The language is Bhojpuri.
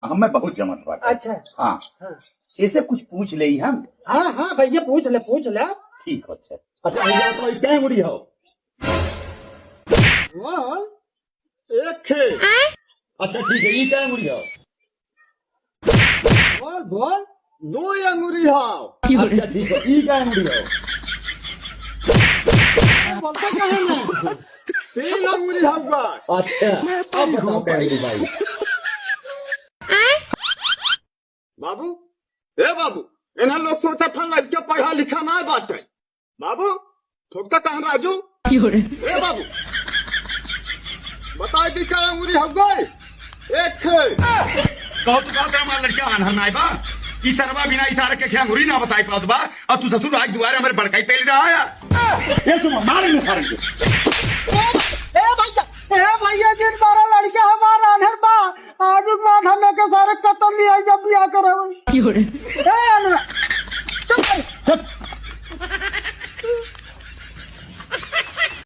मैं बहुत जमत बात। अच्छा हाँ हाँ इसे कुछ पूछ ले हम। हाँ हाँ भैया पूछ ले ठीक हो। अच्छा अच्छा भैया तो क्या अंगूरी हो? बोल एक खे। अच्छा ठीक है, ये क्या अंगूरी हो? बोल बोल दो अंगूरी हो। अच्छा ठीक है, ये क्या अंगूरी हो? बोलते कहे ना तीन अंगूरी होगा। अच्छा अब बताओ क्या अंगूरी भाई? बाबू, ए बाबू, इन्हें लोग सोचा था लड़के पढ़ा लिखा ना बात है। बाबू ठोकता कहाँ राजू? ए बाबू बताए कि क्या अंगूरी हो गई? एक खे। कहो तो कहो हमारा लड़का अनहर ना बा ई सरवा बिना इशारे के क्या मुरी ना बताई पात बा। अब तू ससुर आज दुआरे हमारे बड़काई पेल रहा है। ये तुम मारे में फाड़ दे। ए भैया जिन बारा लड़के हमारा अनहर बा आज बाद हमें के सारे कतल लिया जब बिया करे